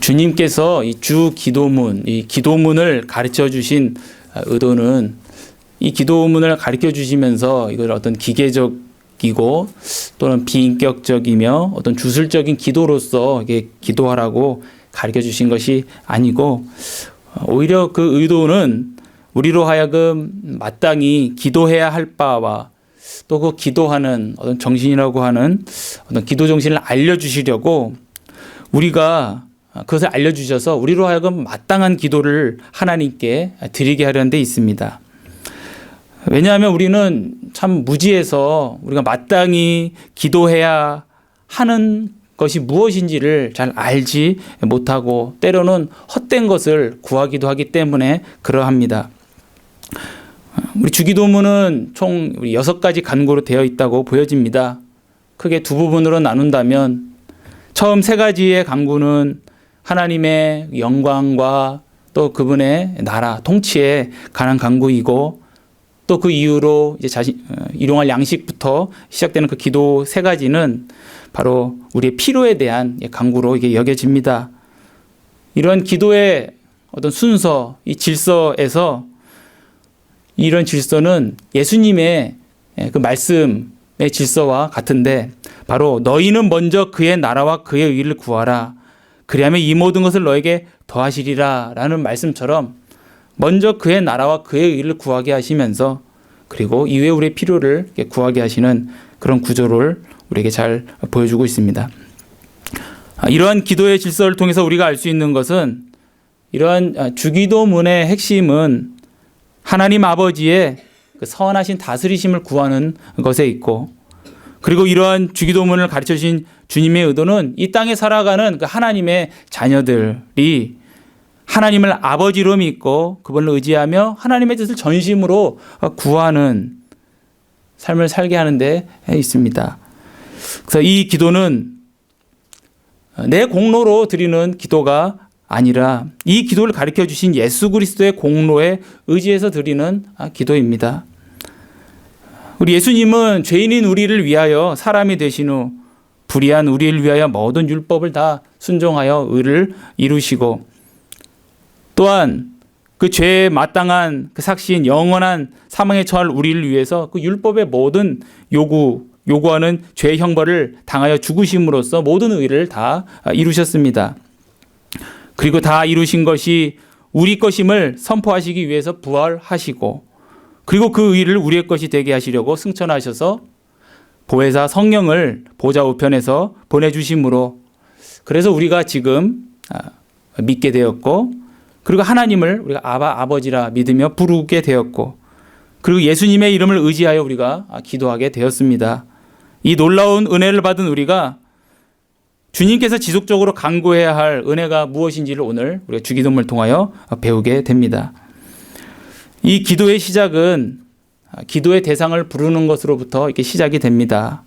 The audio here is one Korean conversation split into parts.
주님께서 이 주 기도문, 이 기도문을 가르쳐 주신 의도는 이 기도문을 가르쳐 주시면서 이걸 어떤 기계적이고 또는 비인격적이며 어떤 주술적인 기도로서 이게 기도하라고 가르쳐 주신 것이 아니고 오히려 그 의도는 우리로 하여금 마땅히 기도해야 할 바와 또 그 기도하는 어떤 정신이라고 하는 어떤 기도 정신을 알려주시려고 우리가 그것을 알려주셔서 우리로 하여금 마땅한 기도를 하나님께 드리게 하려는 데 있습니다. 왜냐하면 우리는 참 무지해서 우리가 마땅히 기도해야 하는 것이 무엇인지를 잘 알지 못하고 때로는 헛된 것을 구하기도 하기 때문에 그러합니다. 우리 주기도문은 총 6가지 간구로 되어 있다고 보여집니다. 크게 두 부분으로 나눈다면 처음 3가지의 간구는 하나님의 영광과 또 그분의 나라, 통치에 관한 간구이고 또 그 이후로 이제 일용할 양식부터 시작되는 그 기도 3가지는 바로 우리의 필요에 대한 간구로 이게 여겨집니다. 이런 기도의 어떤 순서, 이 질서에서 이런 질서는 예수님의 그 말씀의 질서와 같은데 바로 너희는 먼저 그의 나라와 그의 의를 구하라. 그리하면 이 모든 것을 너에게 더하시리라 라는 말씀처럼 먼저 그의 나라와 그의 의를 구하게 하시면서 그리고 이후에 우리의 필요를 구하게 하시는 그런 구조를 우리에게 잘 보여주고 있습니다. 이러한 기도의 질서를 통해서 우리가 알 수 있는 것은 이러한 주기도문의 핵심은 하나님 아버지의 그 선하신 다스리심을 구하는 것에 있고 그리고 이러한 주기도문을 가르쳐 주신 주님의 의도는 이 땅에 살아가는 그 하나님의 자녀들이 하나님을 아버지로 믿고 그분을 의지하며 하나님의 뜻을 전심으로 구하는 삶을 살게 하는 데 있습니다. 그래서 이 기도는 내 공로로 드리는 기도가 아니라 이 기도를 가르쳐 주신 예수 그리스도의 공로에 의지해서 드리는 기도입니다. 우리 예수님은 죄인인 우리를 위하여 사람이 되신 후 불의한 우리를 위하여 모든 율법을 다 순종하여 의를 이루시고 또한 그 죄에 마땅한 그 삭신 영원한 사망에 처할 우리를 위해서 그 율법의 모든 요구하는 죄의 형벌을 당하여 죽으심으로써 모든 의를 다 이루셨습니다. 그리고 다 이루신 것이 우리 것임을 선포하시기 위해서 부활하시고 그리고 그 의를 우리의 것이 되게 하시려고 승천하셔서 보혜사 성령을 보좌 우편에서 보내주심으로 그래서 우리가 지금 믿게 되었고 그리고 하나님을 우리가 아버지라 믿으며 부르게 되었고 그리고 예수님의 이름을 의지하여 우리가 기도하게 되었습니다. 이 놀라운 은혜를 받은 우리가 주님께서 지속적으로 간구해야 할 은혜가 무엇인지를 오늘 우리가 주기도문을 통하여 배우게 됩니다. 이 기도의 시작은 기도의 대상을 부르는 것으로부터 이렇게 시작이 됩니다.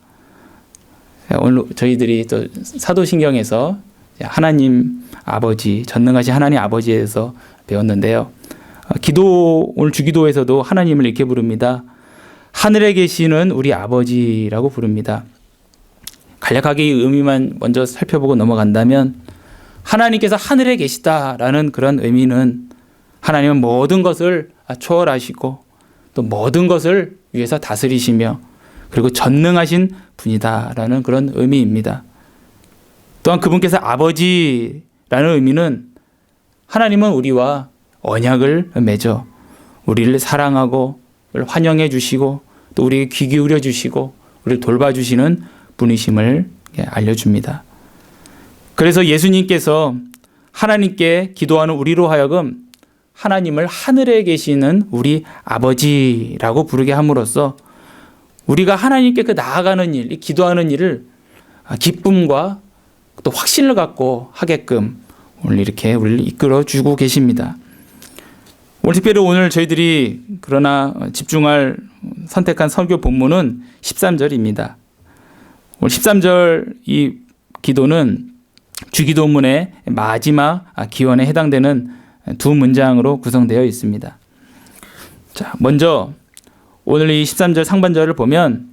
오늘 저희들이 또 사도신경에서 하나님 아버지, 전능하신 하나님 아버지에 대해서 배웠는데요. 오늘 주기도에서도 하나님을 이렇게 부릅니다. 하늘에 계시는 우리 아버지라고 부릅니다. 간략하게 이 의미만 먼저 살펴보고 넘어간다면 하나님께서 하늘에 계시다라는 그런 의미는 하나님은 모든 것을 초월하시고 또 모든 것을 위해서 다스리시며 그리고 전능하신 분이다라는 그런 의미입니다. 또한 그분께서 아버지라는 의미는 하나님은 우리와 언약을 맺어 우리를 사랑하고 환영해 주시고 또 우리에게 귀 기울여 주시고 우리를 돌봐주시는 분이심을 알려줍니다. 그래서 예수님께서 하나님께 기도하는 우리로 하여금 하나님을 하늘에 계시는 우리 아버지라고 부르게 함으로써 우리가 하나님께 그 나아가는 일, 이 기도하는 일을 기쁨과 또 확신을 갖고 하게끔 오늘 이렇게 우리를 이끌어주고 계십니다. 오늘 특별히 오늘 저희들이 그러나 선택한 설교 본문은 13절입니다. 오늘 13절 이 기도는 주기도문의 마지막 기원에 해당되는 두 문장으로 구성되어 있습니다. 자, 먼저 오늘 이 13절 상반절을 보면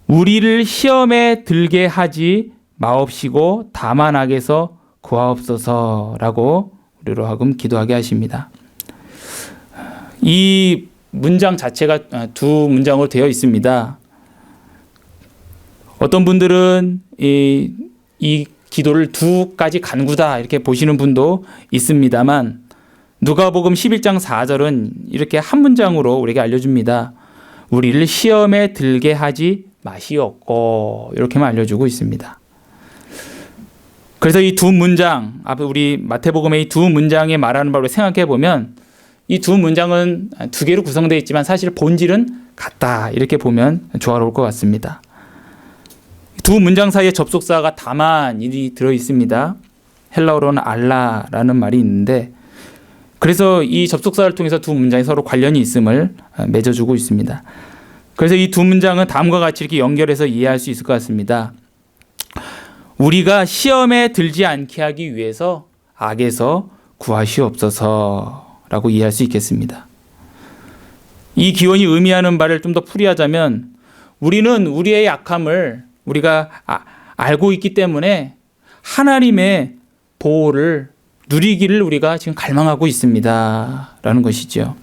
우리를 시험에 들게 하지 마옵시고 다만 악에서 구하옵소서라고 우리로 하여금 기도하게 하십니다. 이 문장 자체가 두 문장으로 되어 있습니다. 어떤 분들은 이 기도를 두 가지 간구다 이렇게 보시는 분도 있습니다만 누가복음 11장 4절은 이렇게 한 문장으로 우리에게 알려줍니다. 우리를 시험에 들게 하지 마시옵고 이렇게만 알려주고 있습니다. 그래서 이 두 문장, 앞에 우리 마태복음의 이 두 문장에 말하는 바로 생각해 보면 이 두 문장은 두 개로 구성되어 있지만 사실 본질은 같다 이렇게 보면 조화로울 것 같습니다. 두 문장 사이에 접속사가 다만이 들어 있습니다. 헬라어로는 알라라는 말이 있는데 그래서 이 접속사를 통해서 두 문장이 서로 관련이 있음을 맺어주고 있습니다. 그래서 이 두 문장은 다음과 같이 이렇게 연결해서 이해할 수 있을 것 같습니다. 우리가 시험에 들지 않게 하기 위해서 악에서 구하시옵소서라고 이해할 수 있겠습니다. 이 기원이 의미하는 바를 좀 더 풀이하자면 우리는 우리의 약함을 우리가 알고 있기 때문에 하나님의 보호를 누리기를 우리가 지금 갈망하고 있습니다 라는 것이죠.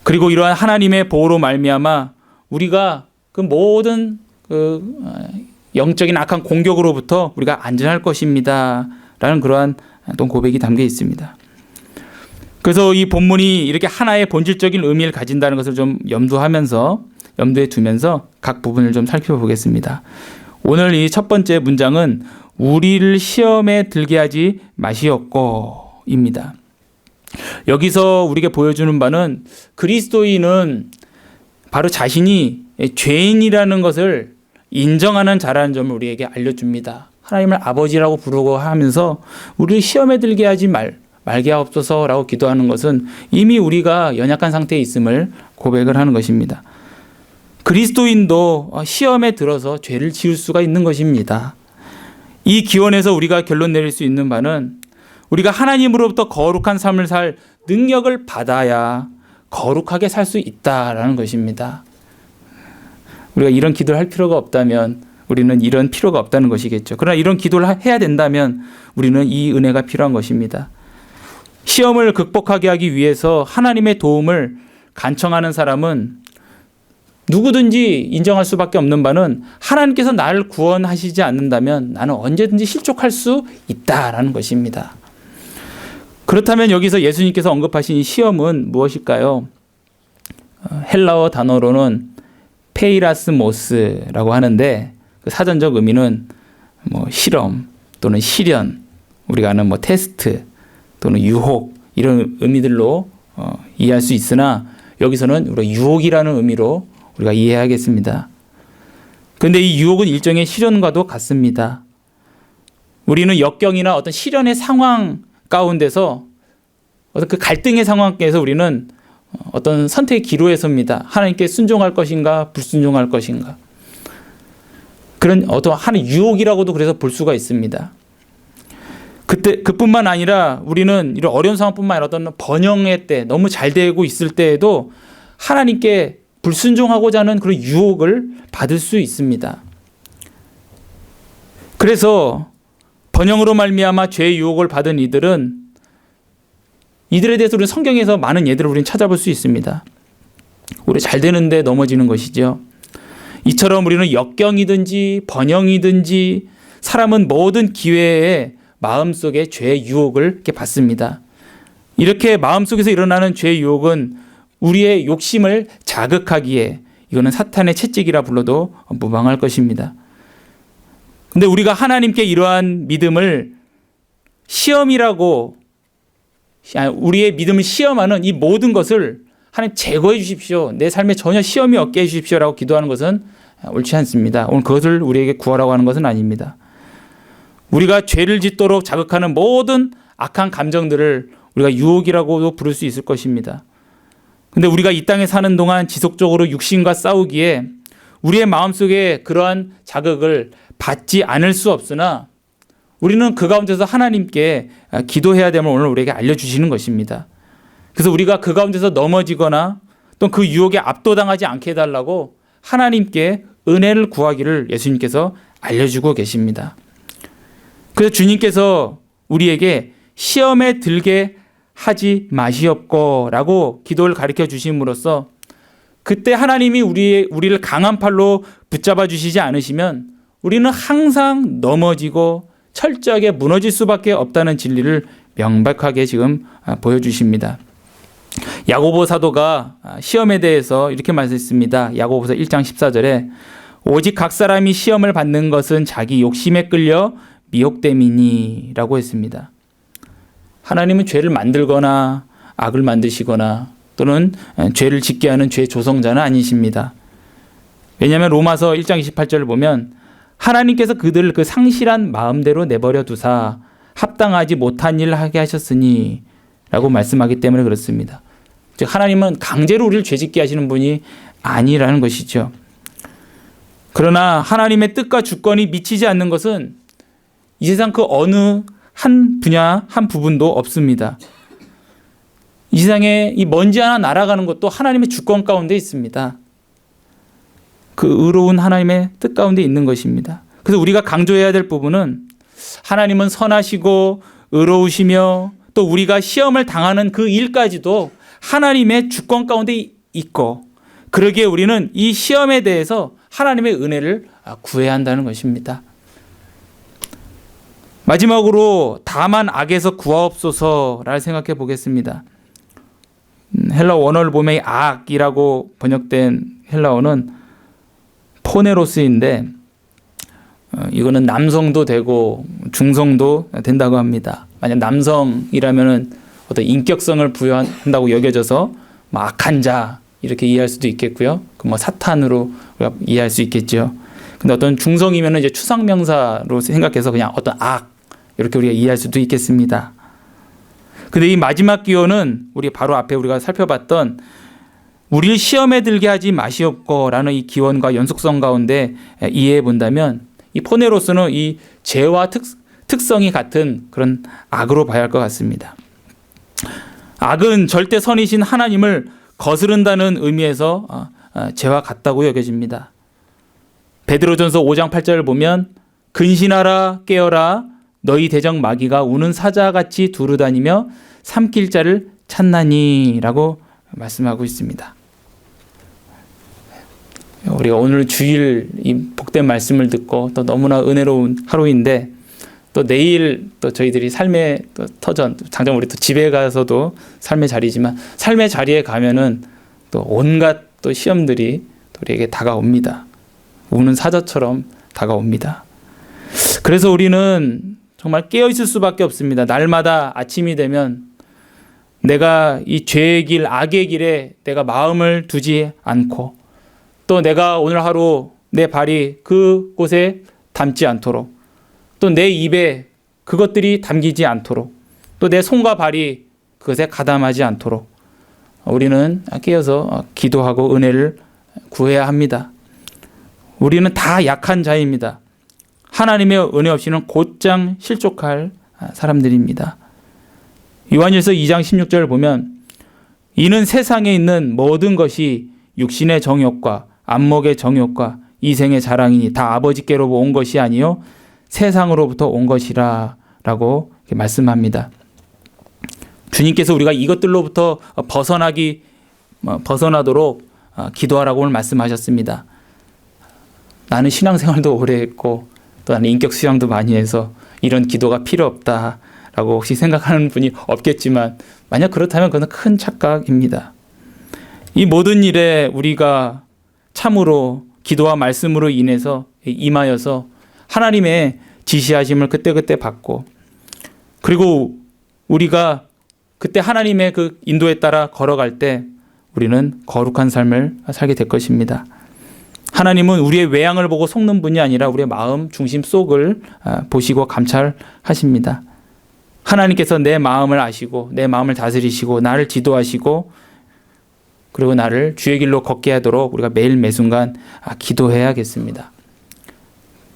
그리고 이러한 하나님의 보호로 말미암아 우리가 그 모든 영적인 악한 공격으로부터 우리가 안전할 것입니다 라는 그러한 또 고백이 담겨 있습니다. 그래서 이 본문이 이렇게 하나의 본질적인 의미를 가진다는 것을 좀 염두에 두면서 각 부분을 좀 살펴보겠습니다. 오늘 이 첫 번째 문장은 우리를 시험에 들게 하지 마시옵고입니다. 여기서 우리에게 보여주는 바는 그리스도인은 바로 자신이 죄인이라는 것을 인정하는 자라는 점을 우리에게 알려줍니다. 하나님을 아버지라고 부르고 하면서 우리를 시험에 들게 하지 말게 하옵소서라고 기도하는 것은 이미 우리가 연약한 상태에 있음을 고백을 하는 것입니다. 그리스도인도 시험에 들어서 죄를 지을 수가 있는 것입니다. 이 기원에서 우리가 결론 내릴 수 있는 바는 우리가 하나님으로부터 거룩한 삶을 살 능력을 받아야 거룩하게 살 수 있다라는 것입니다. 우리가 이런 기도를 할 필요가 없다면 우리는 이런 필요가 없다는 것이겠죠. 그러나 이런 기도를 해야 된다면 우리는 이 은혜가 필요한 것입니다. 시험을 극복하게 하기 위해서 하나님의 도움을 간청하는 사람은 누구든지 인정할 수밖에 없는 바는 하나님께서 나를 구원하시지 않는다면 나는 언제든지 실족할 수 있다라는 것입니다. 그렇다면 여기서 예수님께서 언급하신 이 시험은 무엇일까요? 헬라어 단어로는 페이라스모스라고 하는데 그 사전적 의미는 실험 또는 시련, 우리가 아는 테스트 또는 유혹 이런 의미들로 이해할 수 있으나 여기서는 우리가 유혹이라는 의미로 우리가 이해하겠습니다. 그런데 이 유혹은 일종의 시련과도 같습니다. 우리는 역경이나 어떤 시련의 상황 가운데서 어떤 그 갈등의 상황에서 우리는 어떤 선택의 기로에 섭니다. 하나님께 순종할 것인가 불순종할 것인가. 그런 어떤 하나의 유혹이라고도 그래서 볼 수가 있습니다. 그뿐만 아니라 우리는 이런 어려운 상황뿐만 아니라 어떤 번영의 때 너무 잘 되고 있을 때에도 하나님께 불순종하고자 하는 그런 유혹을 받을 수 있습니다. 그래서 번영으로 말미암아 죄의 유혹을 받은 이들에 대해서 우리는 성경에서 많은 예들을 우리는 찾아볼 수 있습니다. 우리 잘 되는데 넘어지는 것이죠. 이처럼 우리는 역경이든지 번영이든지 사람은 모든 기회에 마음속에 죄의 유혹을 이렇게 받습니다. 이렇게 마음속에서 일어나는 죄의 유혹은 우리의 욕심을 자극하기에 이거는 사탄의 채찍이라 불러도 무방할 것입니다. 근데 우리가 하나님께 이러한 믿음을 시험이라고 우리의 믿음을 시험하는 이 모든 것을 하나님 제거해 주십시오. 내 삶에 전혀 시험이 없게 해 주십시오라고 기도하는 것은 옳지 않습니다. 오늘 그것을 우리에게 구하라고 하는 것은 아닙니다. 우리가 죄를 짓도록 자극하는 모든 악한 감정들을 우리가 유혹이라고도 부를 수 있을 것입니다. 근데 우리가 이 땅에 사는 동안 지속적으로 육신과 싸우기에 우리의 마음속에 그러한 자극을 받지 않을 수 없으나 우리는 그 가운데서 하나님께 기도해야 됨을 오늘 우리에게 알려주시는 것입니다. 그래서 우리가 그 가운데서 넘어지거나 또 그 유혹에 압도당하지 않게 해달라고 하나님께 은혜를 구하기를 예수님께서 알려주고 계십니다. 그래서 주님께서 우리에게 시험에 들게 하지 마시옵고라고 기도를 가르쳐 주심으로써 그때 하나님이 우리를 강한 팔로 붙잡아 주시지 않으시면 우리는 항상 넘어지고 철저하게 무너질 수밖에 없다는 진리를 명백하게 지금 보여주십니다. 야고보 사도가 시험에 대해서 이렇게 말했습니다. 야고보서 1장 14절에 오직 각 사람이 시험을 받는 것은 자기 욕심에 끌려 미혹됨이니 라고 했습니다. 하나님은 죄를 만들거나 악을 만드시거나 또는 죄를 짓게 하는 죄 조성자는 아니십니다. 왜냐하면 로마서 1장 28절을 보면 하나님께서 그들을 그 상실한 마음대로 내버려 두사 합당하지 못한 일을 하게 하셨으니 라고 말씀하기 때문에 그렇습니다. 즉 하나님은 강제로 우리를 죄짓게 하시는 분이 아니라는 것이죠. 그러나 하나님의 뜻과 주권이 미치지 않는 것은 이 세상 그 어느 한 분야 한 부분도 없습니다. 이 세상에 이 먼지 하나 날아가는 것도 하나님의 주권 가운데 있습니다. 그 의로운 하나님의 뜻 가운데 있는 것입니다. 그래서 우리가 강조해야 될 부분은 하나님은 선하시고 의로우시며 또 우리가 시험을 당하는 그 일까지도 하나님의 주권 가운데 있고 그러기에 우리는 이 시험에 대해서 하나님의 은혜를 구해야 한다는 것입니다. 마지막으로 다만 악에서 구하옵소서를 생각해 보겠습니다. 헬라어 원어를 보면 악이라고 번역된 헬라어는 포네로스인데 이거는 남성도 되고 중성도 된다고 합니다. 만약 남성이라면은 어떤 인격성을 부여한다고 여겨져서 악한 자 이렇게 이해할 수도 있겠고요. 그 뭐 사탄으로 이해할 수 있겠죠. 근데 어떤 중성이면은 이제 추상명사로 생각해서 그냥 어떤 악 이렇게 우리가 이해할 수도 있겠습니다. 근데 이 마지막 기호는 우리 바로 앞에 우리가 살펴봤던 우리를 시험에 들게 하지 마시옵고라는 이 기원과 연속성 가운데 이해해 본다면 이 포네로스는 이 죄와 특성이 같은 그런 악으로 봐야 할 것 같습니다. 악은 절대 선이신 하나님을 거스른다는 의미에서 죄와 같다고 여겨집니다. 베드로전서 5장 8절을 보면 근신하라 깨어라 너희 대적 마귀가 우는 사자같이 두루다니며 삼킬 자를 찾나니 라고 말씀하고 있습니다. 우리가 오늘 주일 이 복된 말씀을 듣고 또 너무나 은혜로운 하루인데 또 내일 또 저희들이 삶의 또 터전 당장 우리 또 집에 가서도 삶의 자리지만 삶의 자리에 가면은 또 온갖 또 시험들이 또 우리에게 다가옵니다. 우는 사자처럼 다가옵니다. 그래서 우리는 정말 깨어있을 수밖에 없습니다. 날마다 아침이 되면 내가 이 죄의 길, 악의 길에 내가 마음을 두지 않고 또 내가 오늘 하루 내 발이 그곳에 닿지 않도록 또 내 입에 그것들이 담기지 않도록 또 내 손과 발이 그것에 가담하지 않도록 우리는 깨어서 기도하고 은혜를 구해야 합니다. 우리는 다 약한 자입니다. 하나님의 은혜 없이는 곧장 실족할 사람들입니다. 요한일서 2장 16절을 보면 이는 세상에 있는 모든 것이 육신의 정욕과 안목의 정욕과 이생의 자랑이니 다 아버지께로 온 것이 아니요 세상으로부터 온 것이라 라고 말씀합니다. 주님께서 우리가 이것들로부터 벗어나도록 기도하라고 오늘 말씀하셨습니다. 나는 신앙생활도 오래 했고 또 나는 인격 수양도 많이 해서 이런 기도가 필요 없다라고 혹시 생각하는 분이 없겠지만 만약 그렇다면 그건 큰 착각입니다. 이 모든 일에 우리가 참으로 기도와 말씀으로 인해서 임하여서 하나님의 지시하심을 그때그때 받고 그리고 우리가 그때 하나님의 그 인도에 따라 걸어갈 때 우리는 거룩한 삶을 살게 될 것입니다. 하나님은 우리의 외양을 보고 속는 분이 아니라 우리의 마음 중심 속을 보시고 감찰하십니다. 하나님께서 내 마음을 아시고 내 마음을 다스리시고 나를 지도하시고 그리고 나를 주의 길로 걷게 하도록 우리가 매일 매순간 기도해야겠습니다.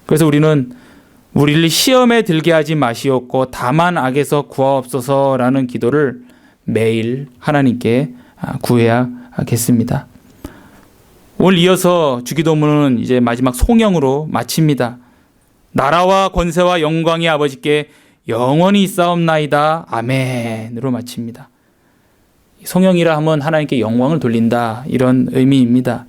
그래서 우리는 우리를 시험에 들게 하지 마시옵고 다만 악에서 구하옵소서라는 기도를 매일 하나님께 구해야겠습니다. 오늘 이어서 주기도문은 이제 마지막 송영으로 마칩니다. 나라와 권세와 영광이 아버지께 영원히 있사옵나이다. 아멘으로 마칩니다. 성령이라 하면 하나님께 영광을 돌린다, 이런 의미입니다.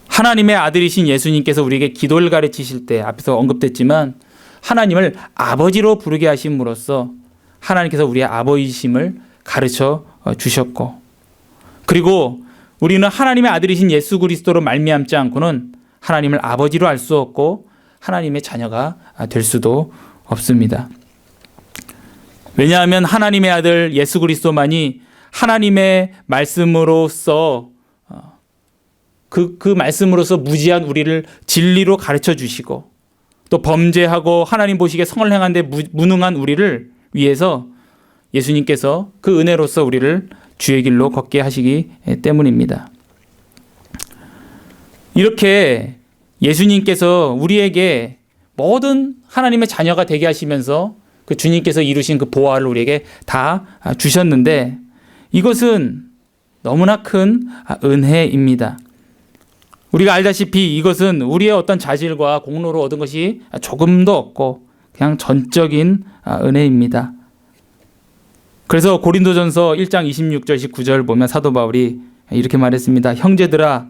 하나님의 아들이신 예수님께서 우리에게 기도를 가르치실 때 앞에서 언급됐지만 하나님을 아버지로 부르게 하심으로써 하나님께서 우리의 아버지심을 가르쳐 주셨고, 그리고 우리는 하나님의 아들이신 예수 그리스도로 말미암지 않고는 하나님을 아버지로 알 수 없고 하나님의 자녀가 될 수도 없습니다. 왜냐하면 하나님의 아들 예수 그리스도만이 하나님의 말씀으로서 그 말씀으로서 무지한 우리를 진리로 가르쳐 주시고, 또 범죄하고 하나님 보시기에 성을 행하는데 무능한 우리를 위해서 예수님께서 그 은혜로서 우리를 주의 길로 걷게 하시기 때문입니다. 이렇게 예수님께서 우리에게 모든 하나님의 자녀가 되게 하시면서 그 주님께서 이루신 그 보화를 우리에게 다 주셨는데, 이것은 너무나 큰 은혜입니다. 우리가 알다시피 이것은 우리의 어떤 자질과 공로로 얻은 것이 조금도 없고 그냥 전적인 은혜입니다. 그래서 고린도전서 1장 26절 19절 보면 사도 바울이 이렇게 말했습니다. 형제들아,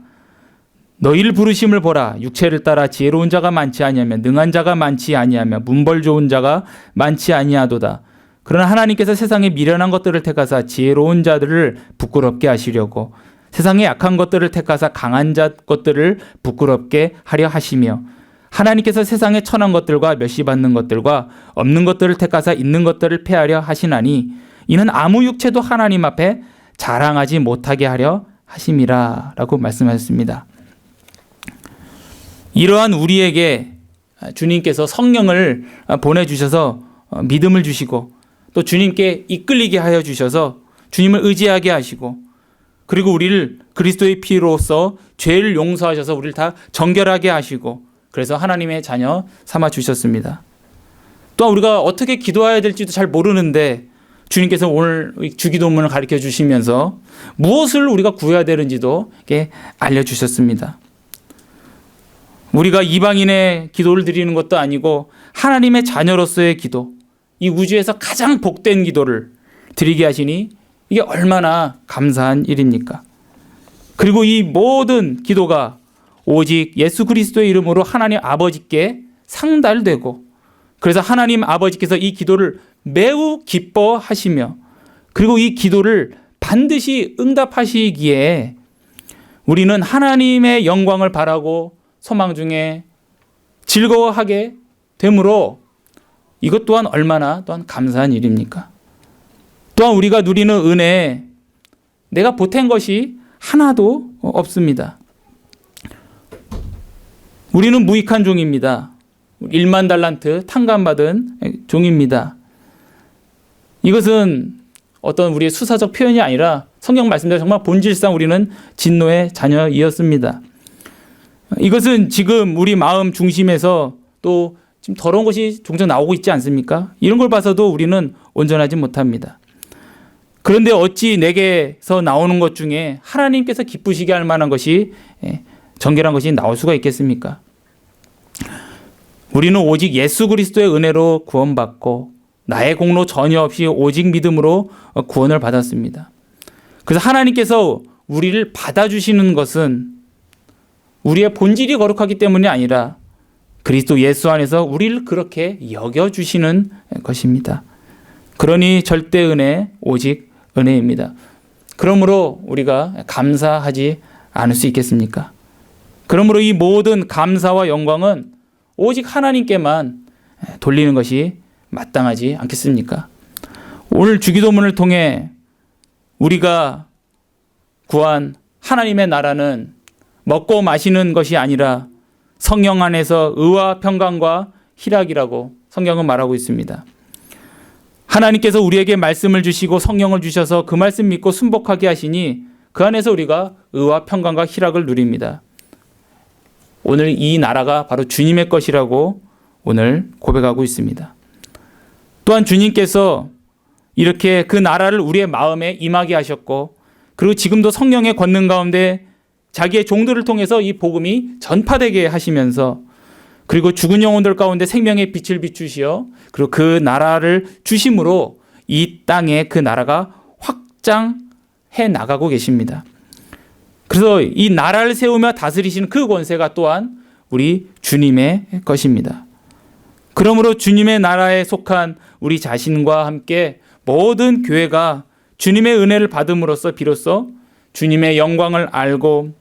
너희를 부르심을 보라. 육체를 따라 지혜로운 자가 많지 아니하며 능한 자가 많지 아니하며 문벌 좋은 자가 많지 아니하도다. 그러나 하나님께서 세상에 미련한 것들을 택하사 지혜로운 자들을 부끄럽게 하시려고, 세상에 약한 것들을 택하사 강한 자 것들을 부끄럽게 하려 하시며, 하나님께서 세상에 천한 것들과 멸시받는 것들과 없는 것들을 택하사 있는 것들을 폐하려 하시나니, 이는 아무 육체도 하나님 앞에 자랑하지 못하게 하려 하심이라 라고 말씀하셨습니다. 이러한 우리에게 주님께서 성령을 보내주셔서 믿음을 주시고, 또 주님께 이끌리게 하여 주셔서 주님을 의지하게 하시고, 그리고 우리를 그리스도의 피로써 죄를 용서하셔서 우리를 다 정결하게 하시고, 그래서 하나님의 자녀 삼아 주셨습니다. 또한 우리가 어떻게 기도해야 될지도 잘 모르는데 주님께서 오늘 주기도문을 가르쳐 주시면서 무엇을 우리가 구해야 되는지도 이렇게 알려주셨습니다. 우리가 이방인의 기도를 드리는 것도 아니고 하나님의 자녀로서의 기도, 이 우주에서 가장 복된 기도를 드리게 하시니 이게 얼마나 감사한 일입니까? 그리고 이 모든 기도가 오직 예수 그리스도의 이름으로 하나님 아버지께 상달되고, 그래서 하나님 아버지께서 이 기도를 매우 기뻐하시며, 그리고 이 기도를 반드시 응답하시기에 우리는 하나님의 영광을 바라고 소망 중에 즐거워하게 되므로 이것 또한 얼마나 또한 감사한 일입니까? 또한 우리가 누리는 은혜에 내가 보탠 것이 하나도 없습니다. 우리는 무익한 종입니다. 1만 달란트 탕감받은 종입니다. 이것은 어떤 우리의 수사적 표현이 아니라 성경 말씀대로 정말 본질상 우리는 진노의 자녀이었습니다. 이것은 지금 우리 마음 중심에서 또 지금 더러운 것이 종종 나오고 있지 않습니까? 이런 걸 봐서도 우리는 온전하지 못합니다. 그런데 어찌 내게서 나오는 것 중에 하나님께서 기쁘시게 할 만한 것이, 정결한 것이 나올 수가 있겠습니까? 우리는 오직 예수 그리스도의 은혜로 구원받고 나의 공로 전혀 없이 오직 믿음으로 구원을 받았습니다. 그래서 하나님께서 우리를 받아주시는 것은 우리의 본질이 거룩하기 때문이 아니라 그리스도 예수 안에서 우리를 그렇게 여겨주시는 것입니다. 그러니 절대 은혜, 오직 은혜입니다. 그러므로 우리가 감사하지 않을 수 있겠습니까? 그러므로 이 모든 감사와 영광은 오직 하나님께만 돌리는 것이 마땅하지 않겠습니까? 오늘 주기도문을 통해 우리가 구한 하나님의 나라는 먹고 마시는 것이 아니라 성령 안에서 의와 평강과 희락이라고 성경은 말하고 있습니다. 하나님께서 우리에게 말씀을 주시고 성령을 주셔서 그 말씀 믿고 순복하게 하시니 그 안에서 우리가 의와 평강과 희락을 누립니다. 오늘 이 나라가 바로 주님의 것이라고 오늘 고백하고 있습니다. 또한 주님께서 이렇게 그 나라를 우리의 마음에 임하게 하셨고, 그리고 지금도 성령의 권능 가운데 자기의 종들을 통해서 이 복음이 전파되게 하시면서, 그리고 죽은 영혼들 가운데 생명의 빛을 비추시어 그리고 그 나라를 주심으로 이 땅에 그 나라가 확장해 나가고 계십니다. 그래서 이 나라를 세우며 다스리시는 그 권세가 또한 우리 주님의 것입니다. 그러므로 주님의 나라에 속한 우리 자신과 함께 모든 교회가 주님의 은혜를 받음으로써 비로소 주님의 영광을 알고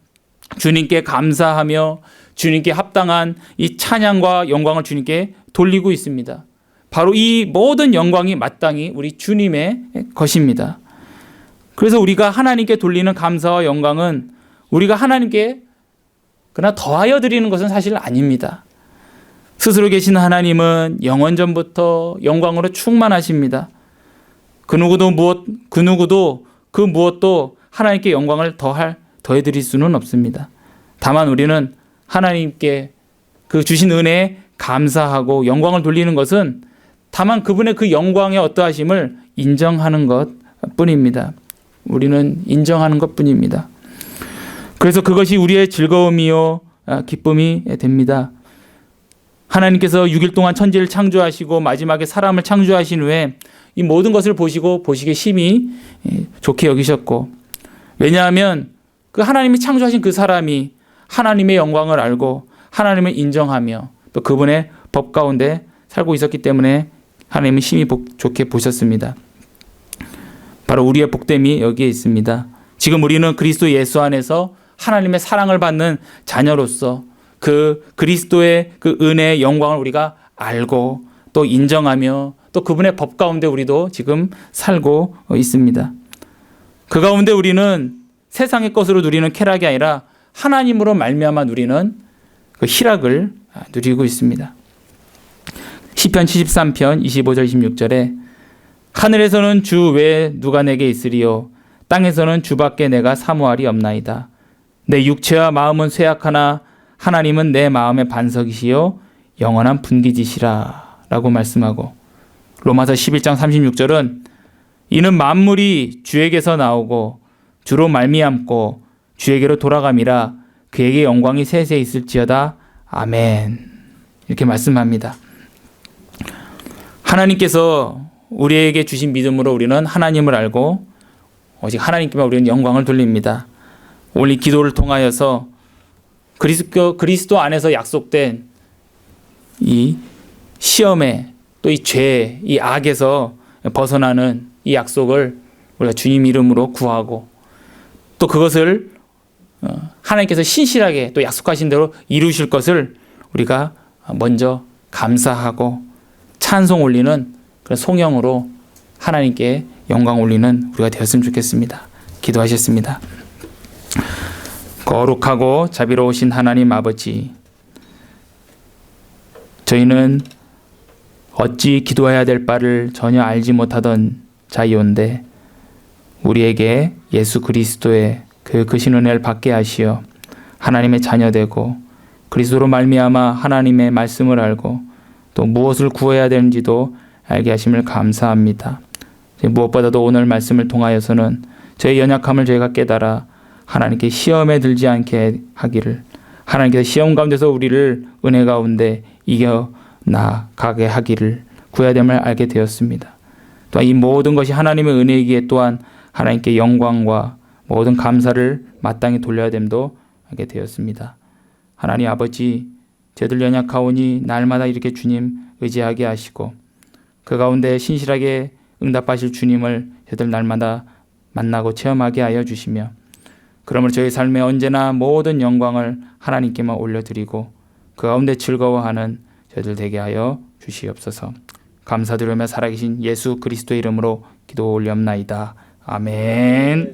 주님께 감사하며 주님께 합당한 이 찬양과 영광을 주님께 돌리고 있습니다. 바로 이 모든 영광이 마땅히 우리 주님의 것입니다. 그래서 우리가 하나님께 돌리는 감사와 영광은 우리가 하나님께 그러나 더하여 드리는 것은 사실 아닙니다. 스스로 계신 하나님은 영원전부터 영광으로 충만하십니다. 그 누구도 그 무엇도 하나님께 영광을 더해 드릴 수는 없습니다. 다만 우리는 하나님께 그 주신 은혜에 감사하고 영광을 돌리는 것은 다만 그분의 그 영광의 어떠하심을 인정하는 것 뿐입니다. 우리는 인정하는 것 뿐입니다. 그래서 그것이 우리의 즐거움이요 기쁨이 됩니다. 하나님께서 6일 동안 천지를 창조하시고 마지막에 사람을 창조하신 후에 이 모든 것을 보시기에 심히 좋게 여기셨고, 왜냐하면 그 하나님이 창조하신 그 사람이 하나님의 영광을 알고 하나님을 인정하며 또 그분의 법 가운데 살고 있었기 때문에 하나님은 심히 좋게 보셨습니다. 바로 우리의 복됨이 여기에 있습니다. 지금 우리는 그리스도 예수 안에서 하나님의 사랑을 받는 자녀로서 그 그리스도의 그 은혜의 영광을 우리가 알고 또 인정하며 또 그분의 법 가운데 우리도 지금 살고 있습니다. 그 가운데 우리는 세상의 것으로 누리는 쾌락이 아니라 하나님으로 말미암아 누리는 그 희락을 누리고 있습니다. 시편 73편 25절 26절에 하늘에서는 주 외에 누가 내게 있으리요 땅에서는 주밖에 내가 사모할이 없나이다. 내 육체와 마음은 쇠약하나 하나님은 내 마음의 반석이시요 영원한 분기지시라 라고 말씀하고, 로마서 11장 36절은 이는 만물이 주에게서 나오고 주로 말미암고 주에게로 돌아감이라 그에게 영광이 세세 있을지어다. 아멘. 이렇게 말씀합니다. 하나님께서 우리에게 주신 믿음으로 우리는 하나님을 알고 오직 하나님께만 우리는 영광을 돌립니다. 오늘 이 기도를 통하여서 그리스도 안에서 약속된 이 시험에 또 이 죄, 이 악에서 벗어나는 이 약속을 우리가 주님 이름으로 구하고 또 그것을 하나님께서 신실하게 또 약속하신 대로 이루실 것을 우리가 먼저 감사하고 찬송 올리는 그런 송영으로 하나님께 영광 올리는 우리가 되었으면 좋겠습니다. 기도하셨습니다. 거룩하고 자비로우신 하나님 아버지, 저희는 어찌 기도해야 될 바를 전혀 알지 못하던 자이온데 우리에게 예수 그리스도의 그 크신 은혜를 받게 하시어 하나님의 자녀되고 그리스도로 말미암아 하나님의 말씀을 알고 또 무엇을 구해야 되는지도 알게 하심을 감사합니다. 무엇보다도 오늘 말씀을 통하여서는 저의 연약함을 저희가 깨달아 하나님께 시험에 들지 않게 하기를, 하나님께서 시험 가운데서 우리를 은혜 가운데 이겨나가게 하기를 구해야 됨을 알게 되었습니다. 또한 이 모든 것이 하나님의 은혜이기에 또한 하나님께 영광과 모든 감사를 마땅히 돌려야 됨도 알게 되었습니다. 하나님 아버지, 저희들 연약하오니 날마다 이렇게 주님 의지하게 하시고 그 가운데 신실하게 응답하실 주님을 저희들 날마다 만나고 체험하게 하여 주시며, 그러므로 저희 삶에 언제나 모든 영광을 하나님께만 올려드리고 그 가운데 즐거워하는 저희들 되게 하여 주시옵소서. 감사드리며 살아계신 예수 그리스도의 이름으로 기도 올리옵나이다. 아멘.